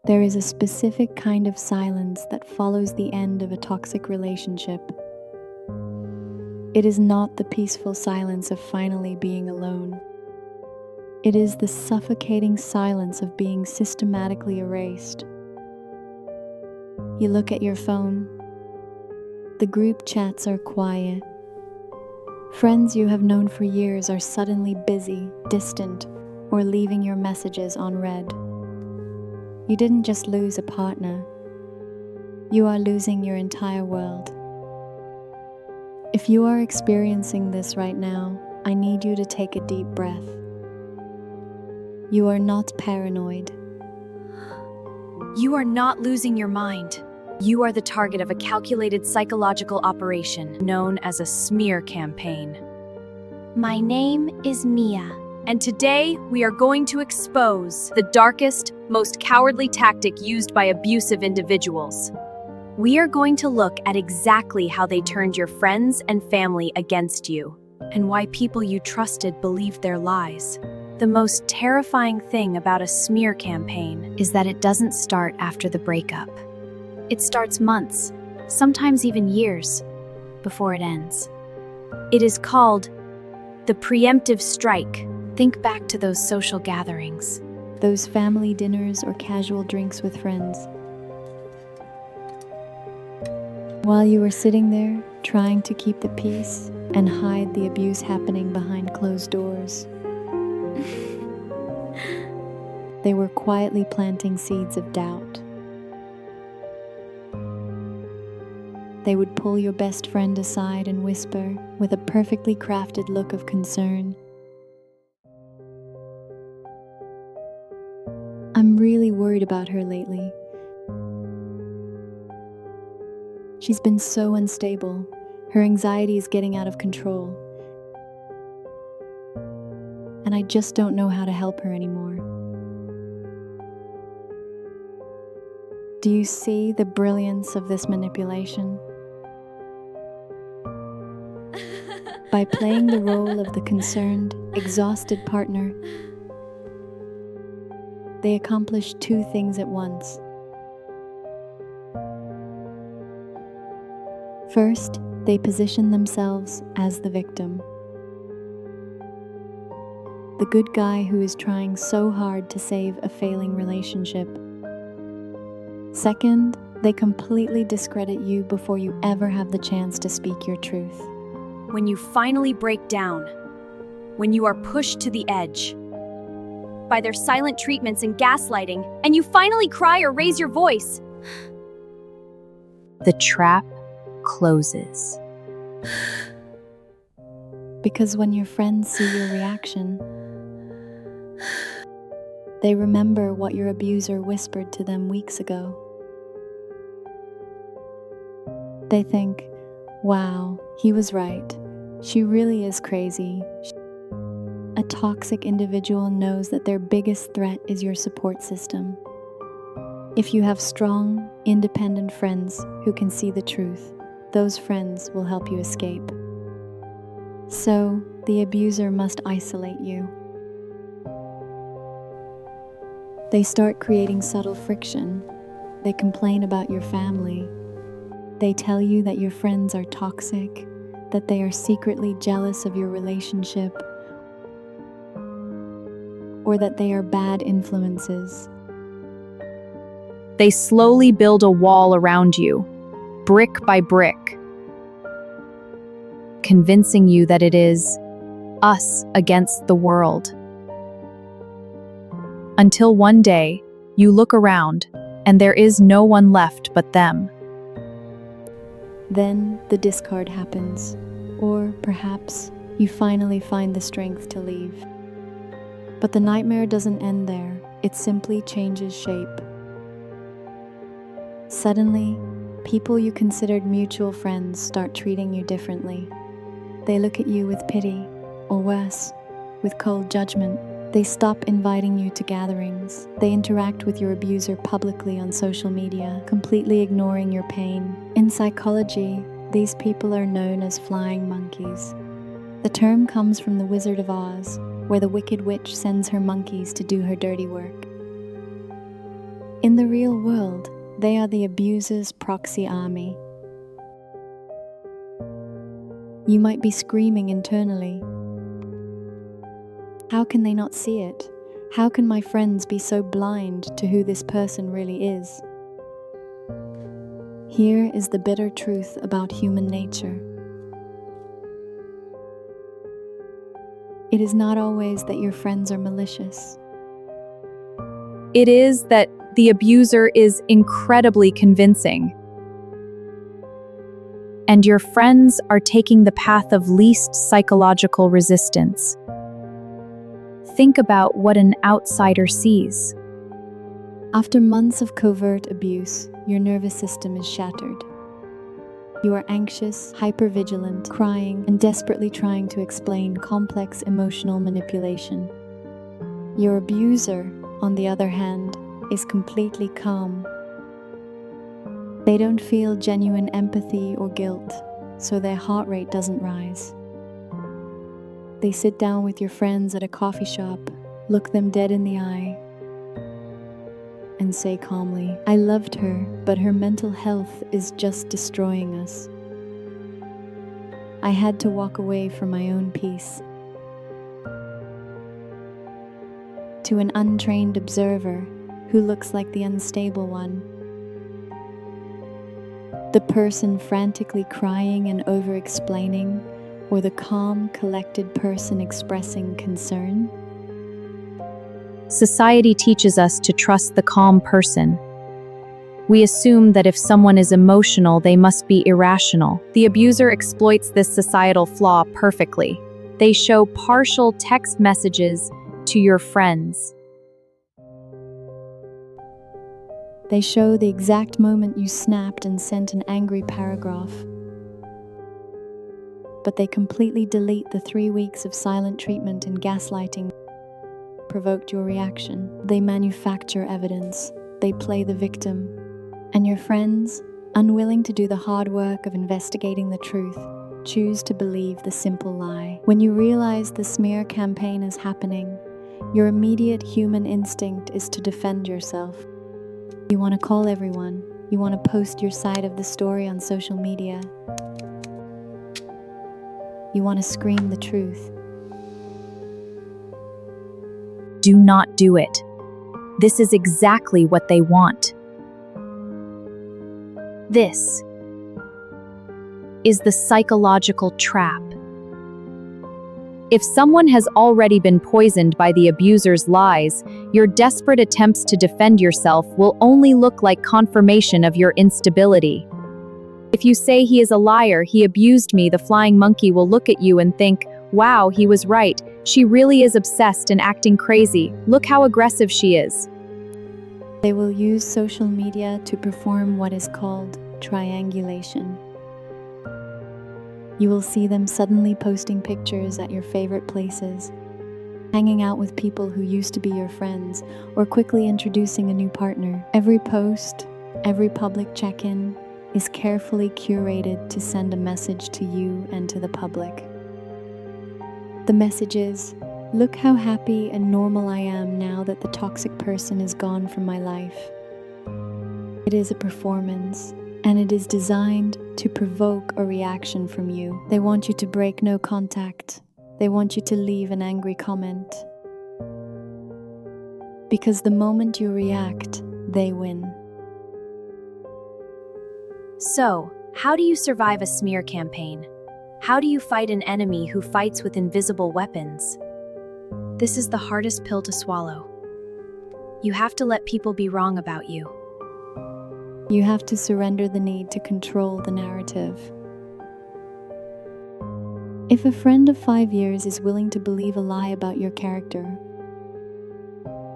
There is a specific kind of silence that follows the end of a toxic relationship. It is not the peaceful silence of finally being alone. It is the suffocating silence of being systematically erased. You look at your phone. The group chats are quiet. Friends you have known for years are suddenly busy, distant, or leaving your messages unread. You didn't just lose a partner. You are losing your entire world. If you are experiencing this right now, I need you to take a deep breath. You are not paranoid. You are not losing your mind. You are the target of a calculated psychological operation known as a smear campaign. My name is Mia. And today, we are going to expose the darkest, most cowardly tactic used by abusive individuals. We are going to look at exactly how they turned your friends and family against you, and why people you trusted believed their lies. The most terrifying thing about a smear campaign is that it doesn't start after the breakup. It starts months, sometimes even years, before it ends. It is called the Pre-Emptive Strike. Think back to those social gatherings, those family dinners or casual drinks with friends. While you were sitting there, trying to keep the peace and hide the abuse happening behind closed doors. They were quietly planting seeds of doubt. They would pull your best friend aside and whisper, with a perfectly crafted look of concern, "I'm really worried about her lately. She's been so unstable. Her anxiety is getting out of control. And I just don't know how to help her anymore." Do you see the brilliance of this manipulation? By playing the role of the concerned, exhausted partner, they accomplish two things at once. First, they position themselves as the victim. The good guy who is trying so hard to save a failing relationship. Second, they completely discredit you before you ever have the chance to speak your truth. When you finally break down, when you are pushed to the edge by their silent treatments and gaslighting, and you finally cry or raise your voice, the trap closes. Because when your friends see your reaction, they remember what your abuser whispered to them weeks ago. They think, "Wow, he was right. She really is crazy." A toxic individual knows that their biggest threat is your support system. If you have strong, independent friends who can see the truth, those friends will help you escape. So, the abuser must isolate you. They start creating subtle friction. They complain about your family. They tell you that your friends are toxic, that they are secretly jealous of your relationship, or that they are bad influences. They slowly build a wall around you, brick by brick, convincing you that it is us against the world. Until one day, you look around, and there is no one left but them. Then the discard happens, or perhaps you finally find the strength to leave. But the nightmare doesn't end there, it simply changes shape. Suddenly, people you considered mutual friends start treating you differently. They look at you with pity, or worse, with cold judgment. They stop inviting you to gatherings. They interact with your abuser publicly on social media, completely ignoring your pain. In psychology, these people are known as flying monkeys. The term comes from the Wizard of Oz, where the Wicked Witch sends her monkeys to do her dirty work. In the real world, they are the abuser's proxy army. You might be screaming internally. How can they not see it? How can my friends be so blind to who this person really is? Here is the bitter truth about human nature. It is not always that your friends are malicious. It is that the abuser is incredibly convincing. And your friends are taking the path of least psychological resistance. Think about what an outsider sees. After months of covert abuse, your nervous system is shattered. You are anxious, hypervigilant, crying, and desperately trying to explain complex emotional manipulation. Your abuser, on the other hand, is completely calm. They don't feel genuine empathy or guilt, so their heart rate doesn't rise. They sit down with your friends at a coffee shop, look them dead in the eye, and say calmly, "I loved her, but her mental health is just destroying us. I had to walk away for my own peace." To an untrained observer who looks like the unstable one, the person frantically crying and over-explaining, or the calm, collected person expressing concern? Society teaches us to trust the calm person. We assume that if someone is emotional, they must be irrational. The abuser exploits this societal flaw perfectly. They show partial text messages to your friends. They show the exact moment you snapped and sent an angry paragraph. But they completely delete the 3 weeks of silent treatment and gaslighting provoked your reaction. They manufacture evidence. They play the victim. And your friends, unwilling to do the hard work of investigating the truth, choose to believe the simple lie. When you realize the smear campaign is happening, your immediate human instinct is to defend yourself. You want to call everyone. You want to post your side of the story on social media. You want to scream the truth. Do not do it. This is exactly what they want. This is the psychological trap. If someone has already been poisoned by the abuser's lies, your desperate attempts to defend yourself will only look like confirmation of your instability. If you say he is a liar, he abused me, the flying monkey will look at you and think, "Wow, he was right. She really is obsessed and acting crazy. Look how aggressive she is." They will use social media to perform what is called triangulation. You will see them suddenly posting pictures at your favorite places, hanging out with people who used to be your friends, or quickly introducing a new partner. Every post, every public check-in is carefully curated to send a message to you and to the public. The message is, "Look how happy and normal I am now that the toxic person is gone from my life." It is a performance, and it is designed to provoke a reaction from you. They want you to break no contact. They want you to leave an angry comment. Because the moment you react, they win. So, how do you survive a smear campaign? How do you fight an enemy who fights with invisible weapons? This is the hardest pill to swallow. You have to let people be wrong about you. You have to surrender the need to control the narrative. If a friend of 5 years is willing to believe a lie about your character,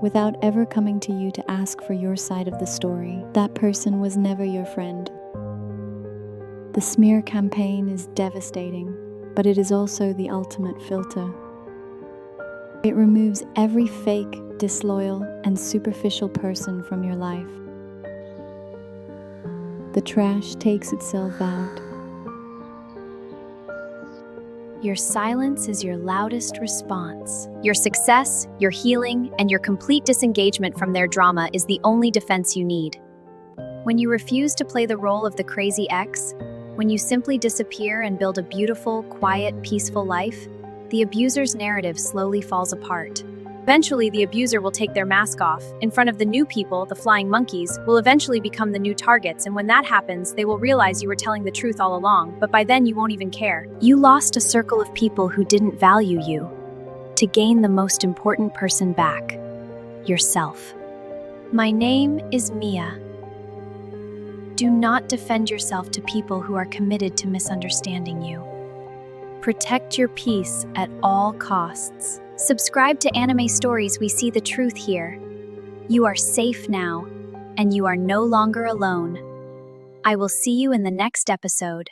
without ever coming to you to ask for your side of the story, that person was never your friend. The smear campaign is devastating, but it is also the ultimate filter. It removes every fake, disloyal, and superficial person from your life. The trash takes itself out. Your silence is your loudest response. Your success, your healing, and your complete disengagement from their drama is the only defense you need. When you refuse to play the role of the crazy ex, when you simply disappear and build a beautiful, quiet, peaceful life, the abuser's narrative slowly falls apart. Eventually, the abuser will take their mask off. In front of the new people, the flying monkeys, will eventually become the new targets, and when that happens, they will realize you were telling the truth all along, but by then you won't even care. You lost a circle of people who didn't value you, to gain the most important person back, yourself. My name is Mia. Do not defend yourself to people who are committed to misunderstanding you. Protect your peace at all costs. Subscribe to Anime Stories, we see the truth here. You are safe now, and you are no longer alone. I will see you in the next episode.